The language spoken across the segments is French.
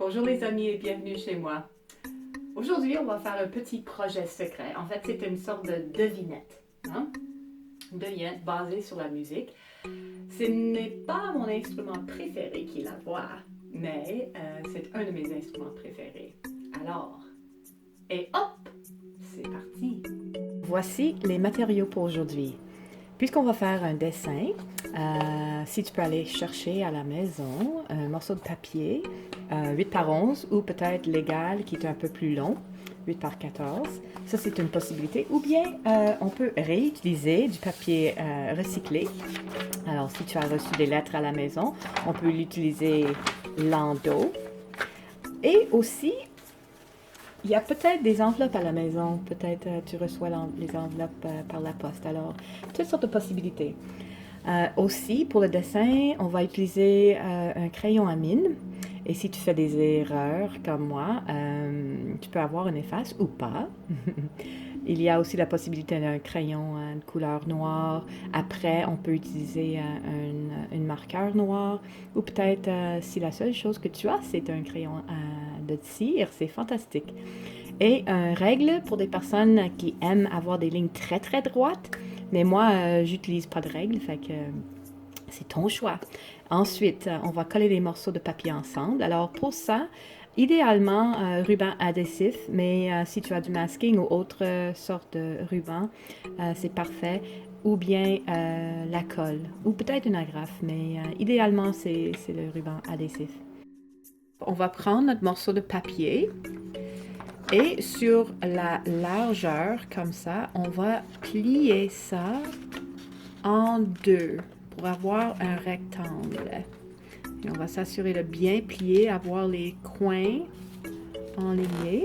Bonjour les amis et bienvenue chez moi. Aujourd'hui, on va faire un petit projet secret. En fait, c'est une sorte de devinette. Hein? Une devinette basée sur la musique. Ce n'est pas mon instrument préféré qui est la voix, mais c'est un de mes instruments préférés. Alors, et hop, c'est parti. Voici les matériaux pour aujourd'hui. Puisqu'on va faire un dessin, si tu peux aller chercher à la maison un morceau de papier 8 par 11 ou peut-être l'égal qui est un peu plus long, 8 par 14. Ça, c'est une possibilité. Ou bien, on peut réutiliser du papier recyclé. Alors, si tu as reçu des lettres à la maison, on peut l'utiliser l'endos. Et aussi, il y a peut-être des enveloppes à la maison. Peut-être tu reçois les enveloppes par la poste. Alors, toutes sortes de possibilités. Aussi, pour le dessin, on va utiliser un crayon à mine. Et si tu fais des erreurs comme moi, tu peux avoir une efface ou pas. Il y a aussi la possibilité d'un crayon de couleur noire. Après, on peut utiliser un marqueur noir. Ou peut-être, si la seule chose que tu as, c'est un crayon de cire, c'est fantastique. Et une règle pour des personnes qui aiment avoir des lignes très très droites. Mais moi, j'utilise pas de règles, fait que c'est ton choix. Ensuite, on va coller les morceaux de papier ensemble. Alors pour ça, idéalement, ruban adhésif, mais si tu as du masking ou autre sorte de ruban, c'est parfait. Ou bien la colle, ou peut-être une agrafe, mais idéalement, c'est le ruban adhésif. On va prendre notre morceau de papier et sur la largeur, comme ça, on va plier ça en deux pour avoir un rectangle. Et on va s'assurer de bien plier, avoir les coins enlignés.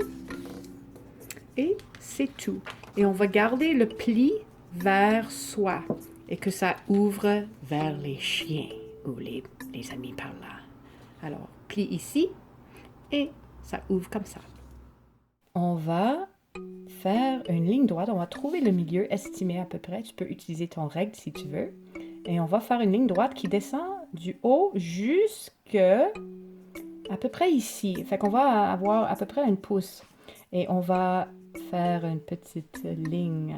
Et c'est tout. Et on va garder le pli vers soi et que ça ouvre vers les chiens ou les amis par là. Alors, pli ici et ça ouvre comme ça. On va faire une ligne droite. On va trouver le milieu estimé à peu près. Tu peux utiliser ton règle si tu veux. Et on va faire une ligne droite qui descend du haut jusque à peu près ici. Fait qu'on va avoir à peu près une pouce. Et on va faire une petite ligne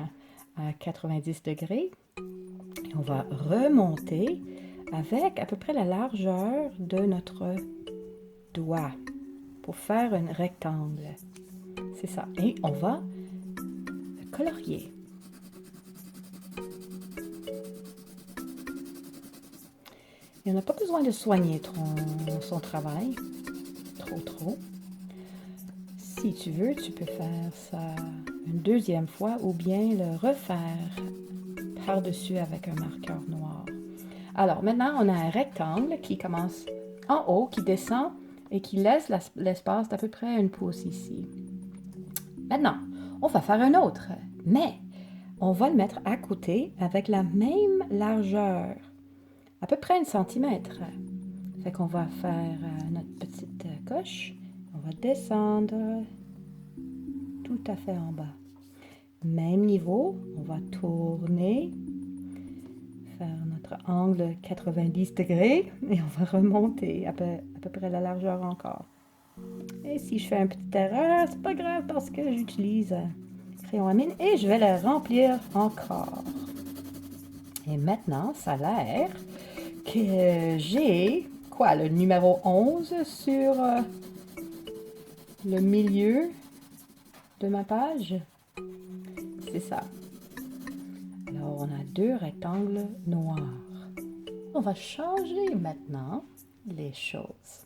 à 90 degrés. Et on va remonter avec à peu près la largeur de notre doigt pour faire un rectangle. C'est ça. Et on va colorier. Et on n'a pas besoin de soigner son travail, trop. Si tu veux, tu peux faire ça une deuxième fois ou bien le refaire par-dessus avec un marqueur noir. Alors maintenant, on a un rectangle qui commence en haut, qui descend et qui laisse l'espace d'à peu près une pouce ici. Maintenant, on va faire un autre, mais on va le mettre à côté avec la même largeur, à peu près 1 centimètre. Fait qu'on va faire notre petite coche. On va descendre tout à fait en bas. Même niveau, on va tourner, faire notre angle 90 degrés et on va remonter à peu près la largeur encore. Et si je fais une petite erreur, c'est pas grave parce que j'utilise crayon à mine et je vais le remplir encore. Et maintenant, ça a l'air que j'ai quoi, le numéro 11 sur le milieu de ma page. C'est ça. Alors, on a 2 rectangles noirs. On va changer maintenant les choses.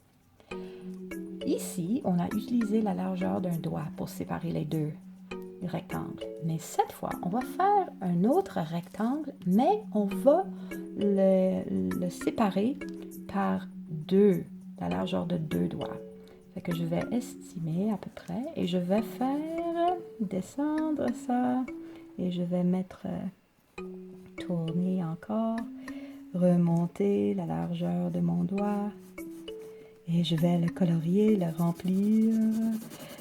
Ici, on a utilisé la largeur d'un doigt pour séparer les 2 rectangles. Mais cette fois, on va faire un autre rectangle, mais on va le séparer par 2, la largeur de 2 doigts. Fait que je vais estimer à peu près et je vais faire descendre ça et je vais mettre tourner encore, remonter la largeur de mon doigt et je vais le colorier, le remplir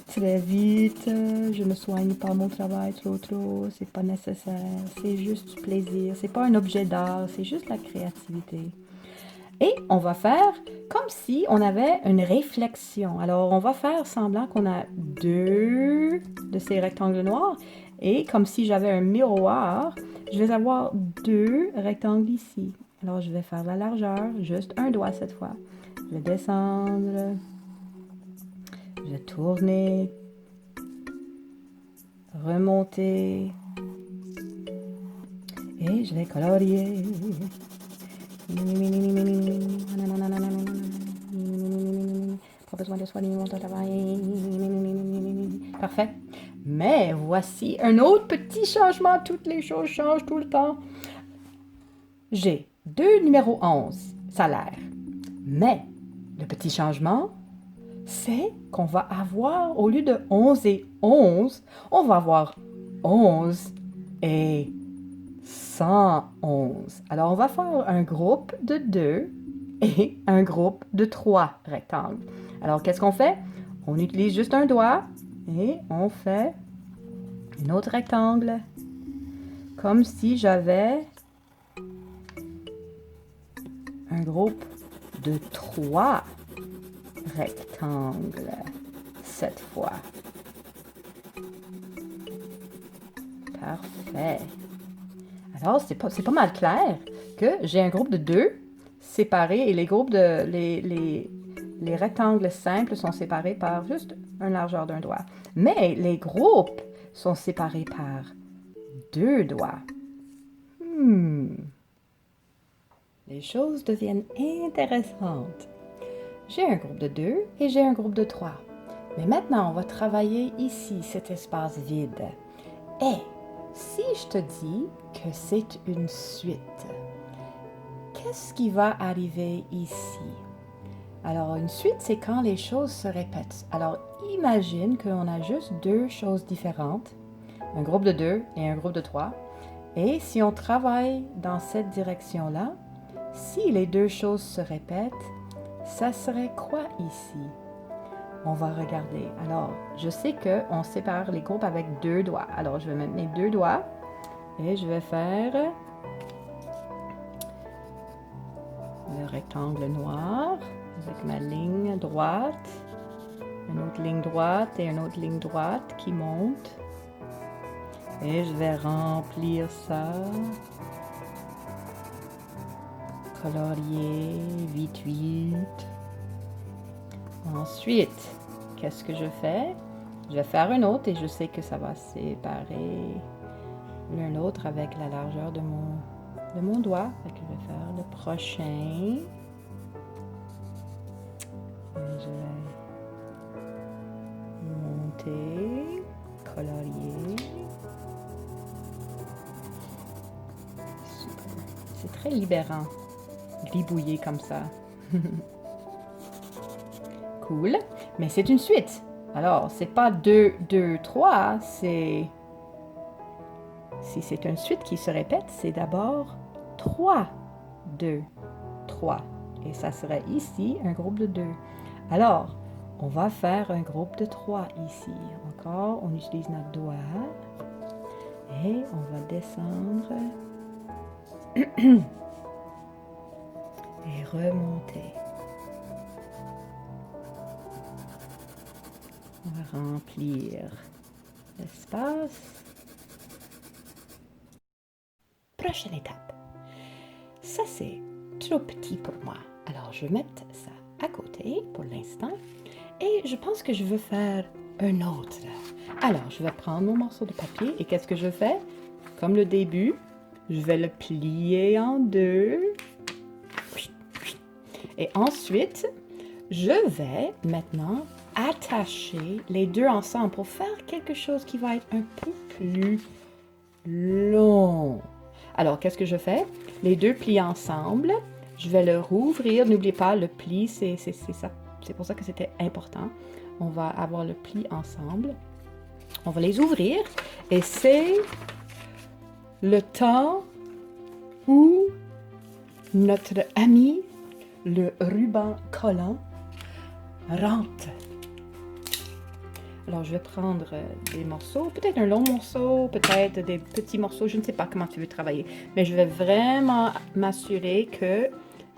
très vite. Je ne soigne pas mon travail trop, c'est pas nécessaire, c'est juste du plaisir, c'est pas un objet d'art, c'est juste la créativité. Et on va faire comme si on avait une réflexion. Alors, on va faire semblant qu'on a deux de ces rectangles noirs. Et comme si j'avais un miroir, je vais avoir deux rectangles ici. Alors, je vais faire la largeur, juste un doigt cette fois. Je vais descendre. Je vais tourner. Remonter. Et je vais colorier. Pas besoin de soigner mon travail. Parfait. Mais voici un autre petit changement. Toutes les choses changent tout le temps. J'ai deux numéros 11, salaire. Mais le petit changement, c'est qu'on va avoir, au lieu de 11 et 11, on va avoir 11 et 111. Alors, on va faire un groupe de 2 et un groupe de 3 rectangles. Alors, qu'est-ce qu'on fait? On utilise juste un doigt et on fait un autre rectangle. Comme si j'avais un groupe de 3 rectangles cette fois. Parfait. Alors, c'est pas mal clair que j'ai un groupe de 2 séparés et les groupes de les rectangles simples sont séparés par juste une largeur d'un doigt. Mais les groupes sont séparés par 2 doigts. Les choses deviennent intéressantes. J'ai un groupe de 2 et j'ai un groupe de 3. Mais maintenant, on va travailler ici, cet espace vide. Et si je te dis que c'est une suite, qu'est-ce qui va arriver ici? Alors, une suite, c'est quand les choses se répètent. Alors, imagine qu'on a juste deux choses différentes, un groupe de 2 et un groupe de 3. Et si on travaille dans cette direction-là, si les deux choses se répètent, ça serait quoi ici? On va regarder. Alors, je sais qu'on sépare les groupes avec 2 doigts. Alors, je vais mettre mes 2 doigts et je vais faire le rectangle noir avec ma ligne droite, une autre ligne droite et une autre ligne droite qui monte. Et je vais remplir ça. Colorier, vite, vite. Ensuite, qu'est-ce que je fais? Je vais faire une autre et je sais que ça va séparer l'un l'autre avec la largeur de mon doigt. Fait que je vais faire le prochain. Et je vais monter, colorier. Super. C'est très libérant, gribouiller comme ça. Cool, mais c'est une suite. Alors, c'est pas 2, 2, 3, c'est... Si c'est une suite qui se répète, c'est d'abord 3, 2, 3. Et ça serait ici un groupe de 2. Alors, on va faire un groupe de 3 ici. Encore, on utilise notre doigt. Et on va descendre. Et remonter. On va remplir l'espace. Prochaine étape. Ça, c'est trop petit pour moi. Alors, je vais mettre ça à côté pour l'instant. Et je pense que je veux faire un autre. Alors, je vais prendre mon morceau de papier et qu'est-ce que je fais? Comme le début, je vais le plier en deux. Et ensuite, je vais maintenant attacher les deux ensemble pour faire quelque chose qui va être un peu plus long. Alors, qu'est-ce que je fais? Les deux plis ensemble. Je vais le rouvrir. N'oubliez pas, le pli, c'est ça. C'est pour ça que c'était important. On va avoir le pli ensemble. On va les ouvrir. Et c'est le temps où notre ami, le ruban collant, rentre. Alors, je vais prendre des morceaux, peut-être un long morceau, peut-être des petits morceaux, je ne sais pas comment tu veux travailler. Mais je vais vraiment m'assurer que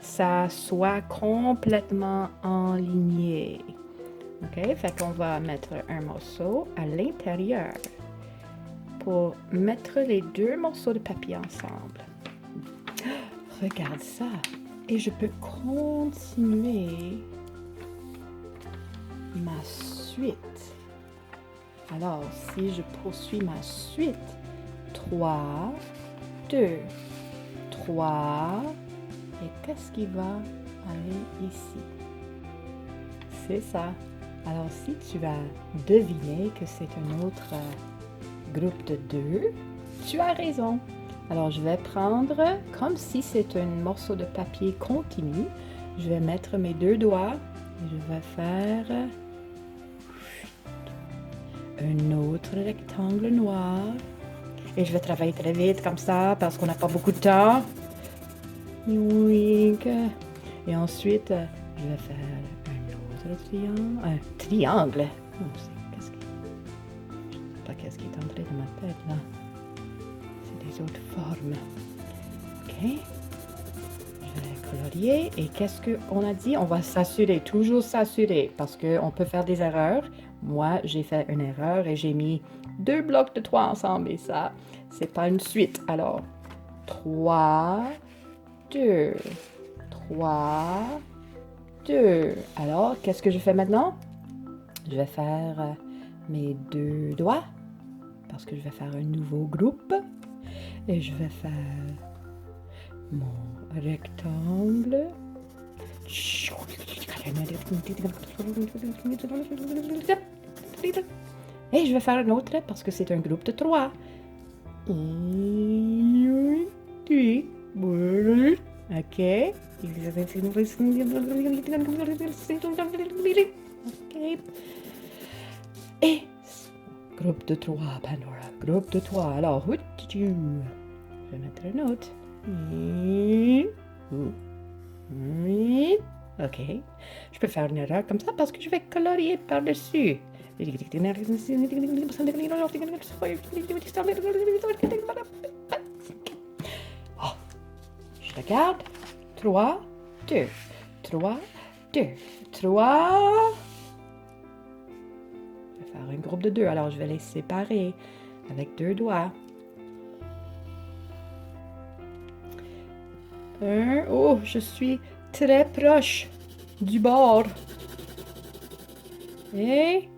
ça soit complètement aligné. OK? Fait qu'on va mettre un morceau à l'intérieur pour mettre les deux morceaux de papier ensemble. Regarde ça. Et je peux continuer ma suite. Alors, si je poursuis ma suite, 3, 2, 3, et qu'est-ce qui va aller ici? C'est ça. Alors, si tu vas deviner que c'est un autre groupe de 2, tu as raison. Alors, je vais prendre, comme si c'est un morceau de papier continu, je vais mettre mes 2 doigts et je vais faire un autre rectangle noir. Et je vais travailler très vite comme ça parce qu'on n'a pas beaucoup de temps. Oui. Et ensuite, je vais faire un autre triangle. Un triangle. Oh, je ne sais pas qu'est-ce qui est entré dans ma tête là. C'est des autres formes. OK. Je vais colorier. Et qu'est-ce qu'on a dit? On va s'assurer, toujours s'assurer, parce qu'on peut faire des erreurs. Moi, j'ai fait une erreur et j'ai mis 2 blocs de 3 ensemble. Et ça, c'est pas une suite. Alors, 3, 2, 3, 2. Alors, qu'est-ce que je fais maintenant? Je vais faire mes 2 doigts, parce que je vais faire un nouveau groupe. Et je vais faire mon rectangle. Et je vais faire un autre parce que c'est un groupe de 3. OK. Et groupe de 3, Pandora. Groupe de 3. Alors, je vais mettre un autre. OK. Je peux faire une erreur comme ça parce que je vais colorier par-dessus. Oh, je regarde. 3, 2, 3, 2, 3. Je vais faire un groupe de 2. Alors, je vais les séparer avec 2 doigts. Oh, je suis très proche du bord. Et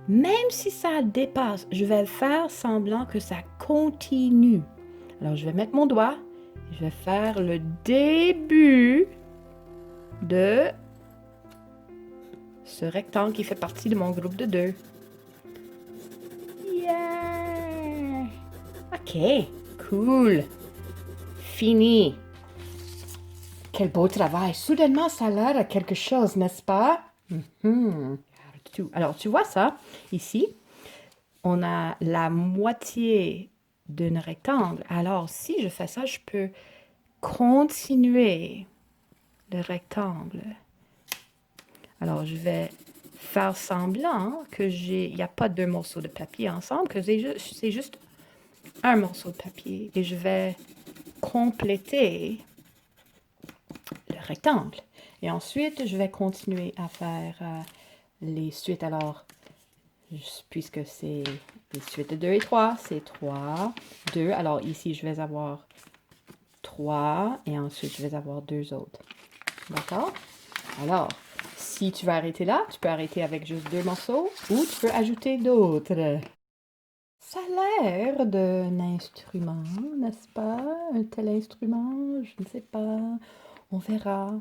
même si ça dépasse, je vais faire semblant que ça continue. Alors, je vais mettre mon doigt. Je vais faire le début de ce rectangle qui fait partie de mon groupe de 2. Yeah! OK, cool. Fini. Quel beau travail. Soudainement, ça a l'air à quelque chose, n'est-ce pas? Alors, tu vois ça, ici, on a la moitié d'un rectangle. Alors, si je fais ça, je peux continuer le rectangle. Alors, je vais faire semblant que il n'y a pas 2 morceaux de papier ensemble, que c'est juste un morceau de papier. Et je vais compléter le rectangle. Et ensuite, je vais continuer à faire les suites. Alors, puisque c'est les suites de 2 et 3, c'est 3, 2. Alors ici, je vais avoir 3 et ensuite, je vais avoir 2 autres. D'accord? Alors, si tu veux arrêter là, tu peux arrêter avec juste 2 morceaux ou tu peux ajouter d'autres. Ça a l'air d'un instrument, n'est-ce pas? Un tel instrument, je ne sais pas. On verra.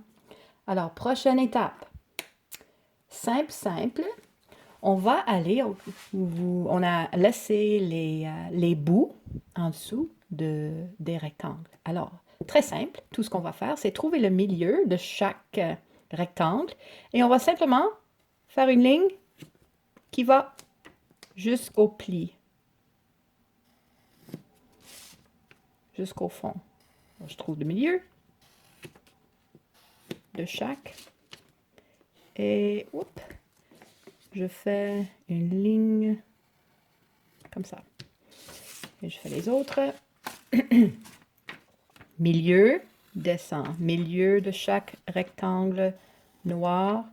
Alors, prochaine étape. Simple, simple. On va aller, on a laissé les bouts en dessous des rectangles. Alors, très simple, tout ce qu'on va faire, c'est trouver le milieu de chaque rectangle et on va simplement faire une ligne qui va jusqu'au pli, jusqu'au fond. Alors, je trouve le milieu de chaque et je fais une ligne comme ça. Et je fais les autres. Milieu descends. Milieu de chaque rectangle noir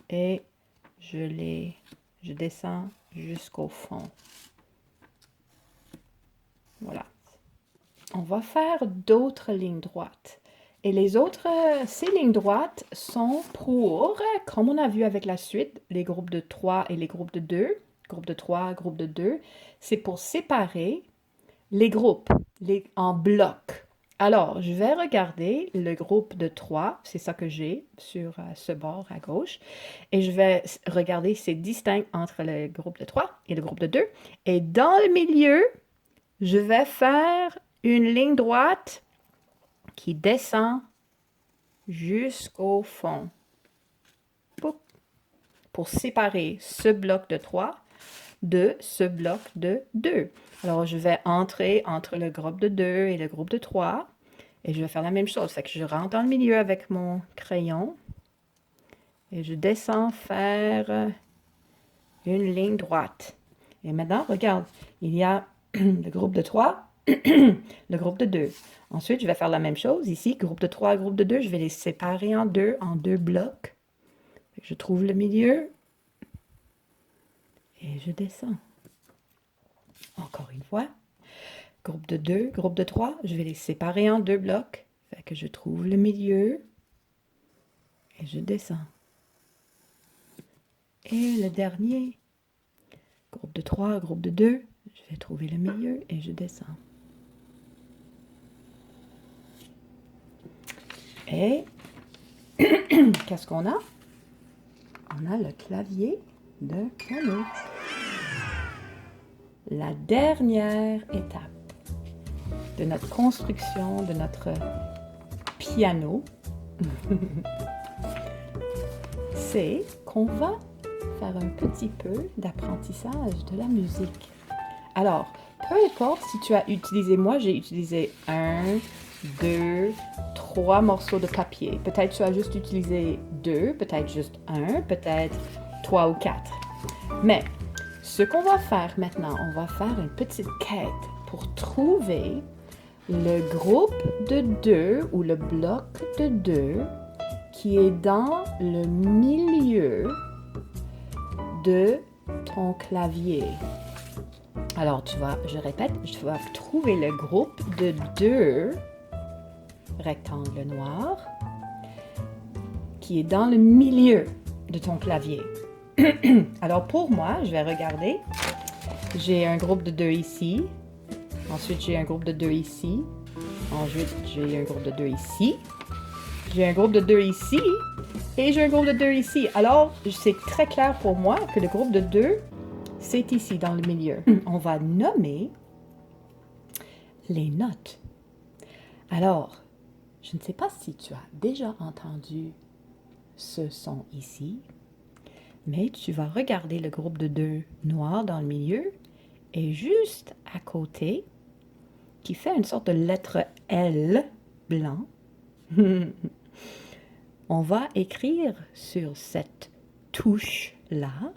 et je descends jusqu'au fond. Voilà. On va faire d'autres lignes droites. Et les autres, ces lignes droites sont pour, comme on a vu avec la suite, les groupes de 3 et les groupes de 2, groupe de 3, groupe de 2, c'est pour séparer les groupes en blocs. Alors, je vais regarder le groupe de 3, c'est ça que j'ai sur ce bord à gauche, et je vais regarder si c'est distinct entre le groupe de 3 et le groupe de 2. Et dans le milieu, je vais faire une ligne droite qui descend jusqu'au fond pour séparer ce bloc de 3 de ce bloc de 2. Alors, je vais entrer entre le groupe de 2 et le groupe de 3 et je vais faire la même chose. Fait que je rentre dans le milieu avec mon crayon et je descends faire une ligne droite. Et maintenant, regarde, il y a le groupe de 3, le groupe de 2. Ensuite, je vais faire la même chose. Ici, groupe de 3, groupe de 2, je vais les séparer en deux blocs. Je trouve le milieu et je descends. Encore une fois, groupe de 2, groupe de 3, je vais les séparer en deux blocs. Fait que je trouve le milieu et je descends. Et le dernier, groupe de 3, groupe de 2, je vais trouver le milieu et je descends. Et qu'est-ce qu'on a? On a le clavier de piano. La dernière étape de notre construction de notre piano, c'est qu'on va faire un petit peu d'apprentissage de la musique. Alors, peu importe si tu as utilisé, moi j'ai utilisé 1, 2, 3 morceaux de papier. Peut-être tu as juste utilisé 2, peut-être juste 1, peut-être 3 ou 4. Mais ce qu'on va faire maintenant, on va faire une petite quête pour trouver le groupe de 2 ou le bloc de 2 qui est dans le milieu de ton clavier. Alors, je répète, tu vas trouver le groupe de 2 rectangles noirs qui est dans le milieu de ton clavier. Alors, pour moi, je vais regarder. J'ai un groupe de 2 ici. Ensuite, j'ai un groupe de 2 ici. Ensuite, j'ai un groupe de 2 ici. J'ai un groupe de 2 ici. Et j'ai un groupe de 2 ici. Alors, c'est très clair pour moi que le groupe de 2, c'est ici, dans le milieu. On va nommer les notes. Alors, je ne sais pas si tu as déjà entendu ce son ici, mais tu vas regarder le groupe de 2 noir dans le milieu et juste à côté, qui fait une sorte de lettre L blanc, on va écrire sur cette touche-là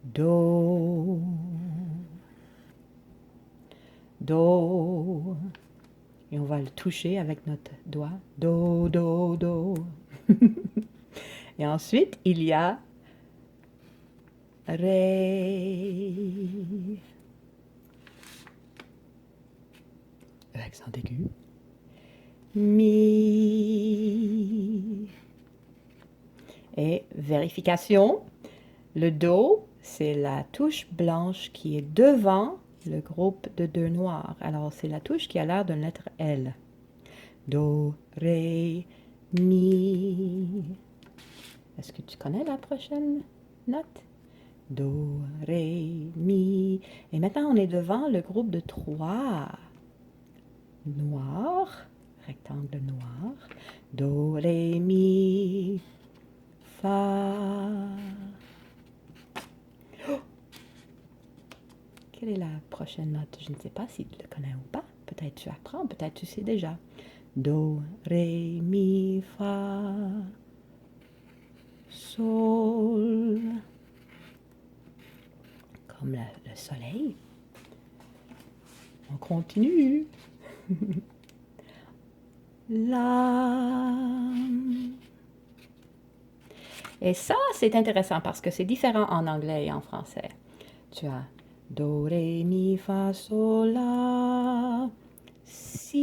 Do, Do. Et on va le toucher avec notre doigt. Do, Do, Do. Et ensuite, il y a Ré. L'accent aigu. Mi. Et vérification, le Do, c'est la touche blanche qui est devant le groupe de 2 noirs. Alors, c'est la touche qui a l'air d'une lettre L. Do, Ré, Mi. Est-ce que tu connais la prochaine note? Do, Ré, Mi. Et maintenant, on est devant le groupe de 3 noirs, rectangle noir. Do, Ré, Mi, Fa. Oh! Quelle est la prochaine note? Je ne sais pas si tu le connais ou pas. Peut-être tu apprends, peut-être tu sais déjà. Do, Ré, Mi, Fa, Sol. Comme le soleil. On continue. La. Et ça, c'est intéressant parce que c'est différent en anglais et en français. Tu as Do, Ré, Mi, Fa, Sol, La, Si.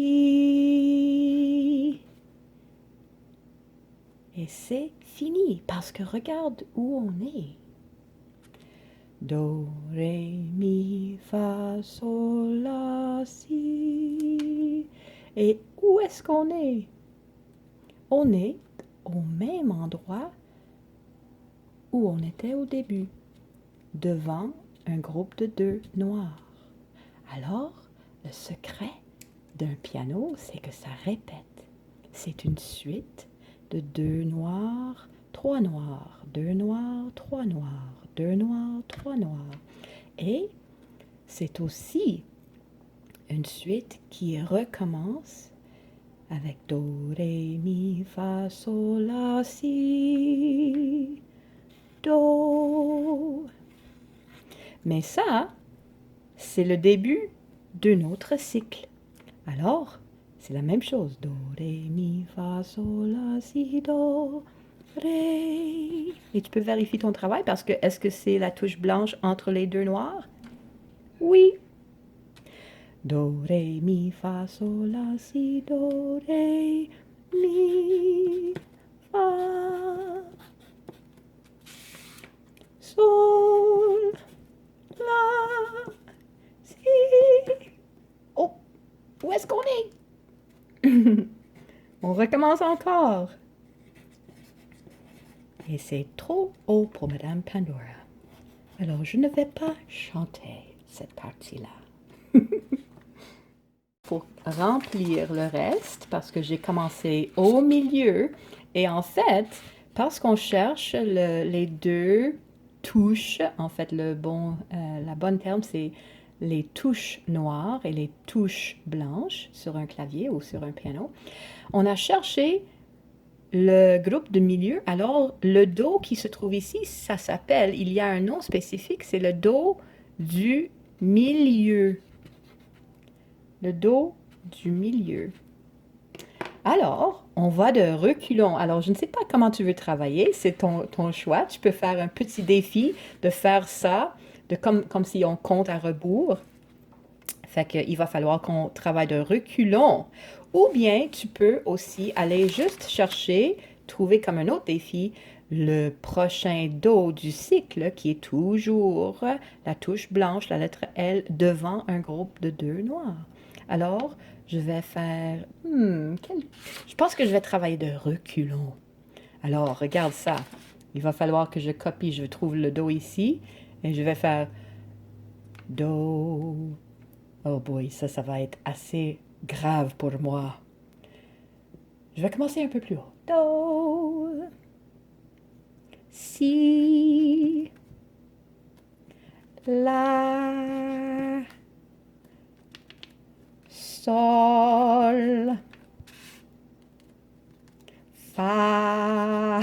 Et c'est fini parce que regarde où on est. Do, Ré, Mi, Fa, Sol, La, Si. Et où est-ce qu'on est? On est au même endroit où on était au début, devant un groupe de 2 noirs. Alors, le secret d'un piano, c'est que ça répète. C'est une suite de 2 noirs, 3 noirs, 2 noirs, 3 noirs, 2 noirs, 3 noirs. Et c'est aussi une suite qui recommence avec Do, Ré, Mi, Fa, Sol, La, Si, Do. Mais ça, c'est le début d'un autre cycle. Alors, c'est la même chose. Do, Ré, Mi, Fa, Sol, La, Si, Do, Ré. Et tu peux vérifier ton travail parce que est-ce que c'est la touche blanche entre les 2 noirs? Oui. Do, Ré, Mi, Fa, Sol, La, Si, Do, Ré, Mi, Fa, Sol, La, Si. Oh, où est-ce qu'on est? On recommence encore. Et c'est trop haut pour Madame Pandora. Alors, je ne vais pas chanter cette partie-là. Pour remplir le reste, parce que j'ai commencé au milieu, et en fait, parce qu'on cherche les 2 touches, en fait, la bonne terme, c'est les touches noires et les touches blanches sur un clavier ou sur un piano. On a cherché le groupe de milieu. Alors, le Do qui se trouve ici, ça s'appelle, il y a un nom spécifique, c'est le Do du milieu. Le Do du milieu. Alors, on va de reculons. Alors, je ne sais pas comment tu veux travailler, c'est ton choix. Tu peux faire un petit défi de faire ça, comme si on compte à rebours. Fait qu'il va falloir qu'on travaille de reculons. Ou bien, tu peux aussi aller juste chercher, trouver comme un autre défi, le prochain Do du cycle qui est toujours la touche blanche, la lettre L, devant un groupe de 2 noirs. Alors, je vais faire... je pense que je vais travailler de reculons. Alors, regarde ça. Il va falloir que je copie, je trouve le Do ici, et je vais faire Do. Oh boy, ça va être assez grave pour moi. Je vais commencer un peu plus haut. Do, Si, La, Sol, Fa.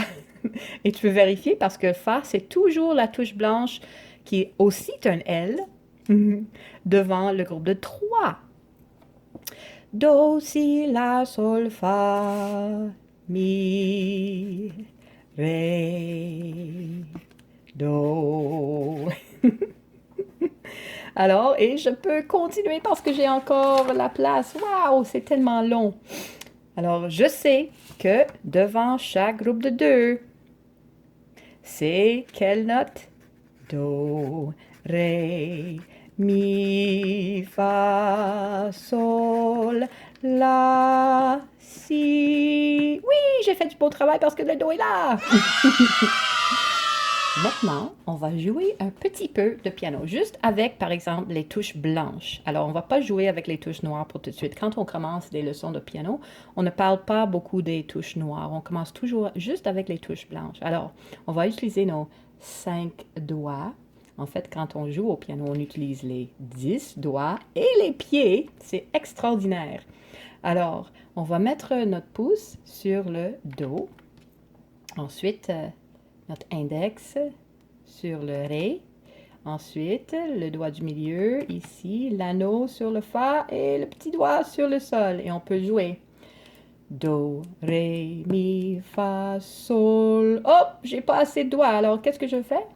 Et tu peux vérifier parce que Fa, c'est toujours la touche blanche qui est aussi un L devant le groupe de 3. Do, Si, La, Sol, Fa, Mi, Ré, Do. Alors, et je peux continuer parce que j'ai encore la place. Waouh, c'est tellement long. Alors, je sais que devant chaque groupe de 2, c'est quelle note? Do, Ré, Mi, Fa, Sol, La, Si. Oui, j'ai fait du beau travail parce que le Do est là. Maintenant, on va jouer un petit peu de piano, juste avec, par exemple, les touches blanches. Alors, on ne va pas jouer avec les touches noires pour tout de suite. Quand on commence des leçons de piano, on ne parle pas beaucoup des touches noires. On commence toujours juste avec les touches blanches. Alors, on va utiliser nos 5 doigts. En fait, quand on joue au piano, on utilise les 10 doigts et les pieds. C'est extraordinaire. Alors, on va mettre notre pouce sur le Do. Ensuite, notre index sur le Ré. Ensuite, le doigt du milieu ici, l'anneau sur le Fa et le petit doigt sur le Sol. Et on peut jouer Do, ré, mi, fa, sol. Oh, j'ai pas assez de doigts. Alors, qu'est-ce que je fais?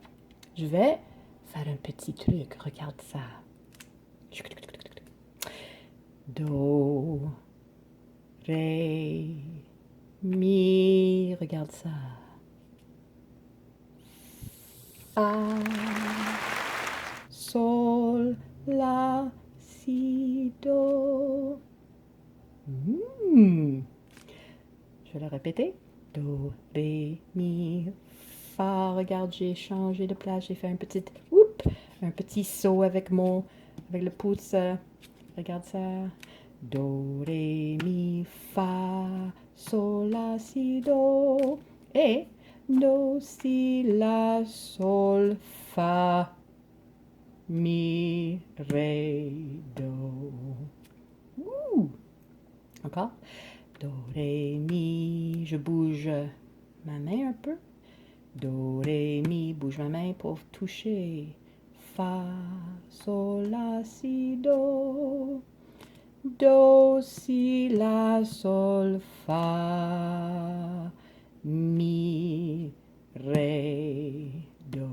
Je vais faire un petit truc. Regarde ça. Do, ré, mi. Regarde ça. Fa, sol, la, si, do. Je vais le répéter. Do, ré, mi, fa. Regarde, j'ai changé de place. J'ai fait un petit saut avec le pouce. Regarde ça. Do, ré, mi, fa, sol, la, si, do. Et do, si, la, sol, fa, mi, ré, do. Encore. Do, ré, mi, je bouge ma main un peu. Do, ré, mi, bouge ma main pour toucher. Fa, sol, la, si, do. Do, si, la, sol, fa, mi, ré, do.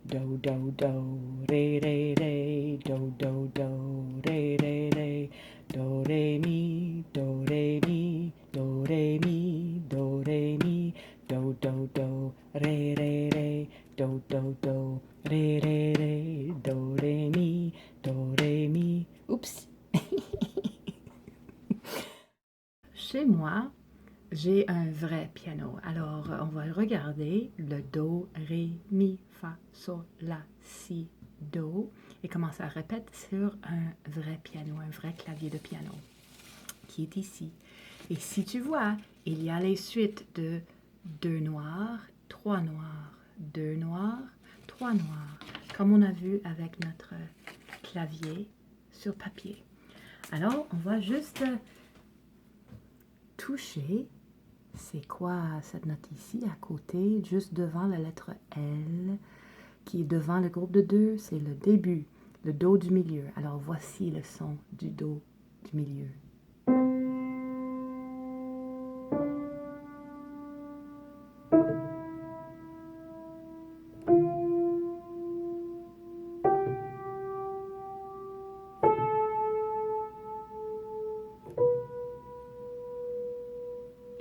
Do, do, do, ré, ré, ré, do, do, do, ré, ré, ré, do, ré, mi, do, ré, mi, do, ré, mi, do, ré, mi, do, do, do, ré, ré, ré, do, do, do, ré, ré, ré, do, ré, mi, do, ré, mi. Oups! Chez moi, j'ai un vrai piano. Alors, on va regarder le do, ré, mi, fa, sol, la, si, do et comment ça répète sur un vrai piano, un vrai clavier de piano qui est ici. Et si tu vois, il y a les suites de 2 noirs, 3 noirs, 2 noirs, 3 noirs, comme on a vu avec notre clavier sur papier. Alors, on va juste toucher. C'est quoi cette note ici, à côté, juste devant la lettre L, qui est devant le groupe de 2, c'est le début, le Do du milieu. Alors voici le son du Do du milieu.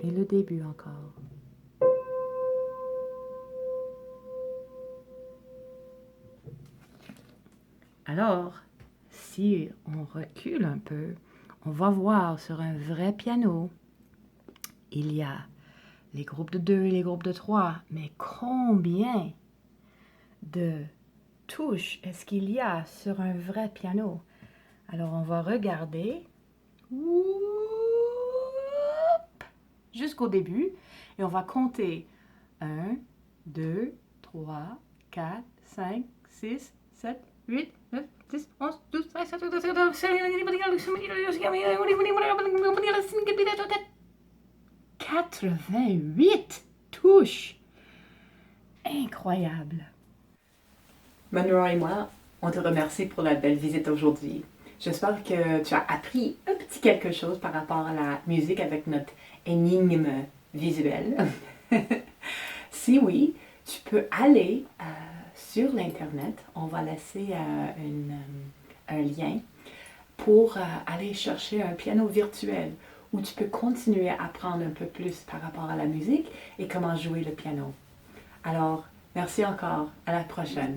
Et le début encore. Alors, si on recule un peu, on va voir sur un vrai piano, il y a les groupes de 2 et les groupes de 3, mais combien de touches est-ce qu'il y a sur un vrai piano? Alors, on va regarder jusqu'au début et on va compter 1, 2, 3, 4, 5, 6, 7, 8, 9, 10, 11, 12, 13, 14, 15, 16, 88 touches! Incroyable! Monroe et moi, on te remercie pour la belle visite aujourd'hui. J'espère que tu as appris un petit quelque chose par rapport à la musique avec notre énigme visuelle. Si oui, tu peux aller sur l'Internet. On va laisser un lien pour aller chercher un piano virtuel où tu peux continuer à apprendre un peu plus par rapport à la musique et comment jouer le piano. Alors, merci encore. À la prochaine.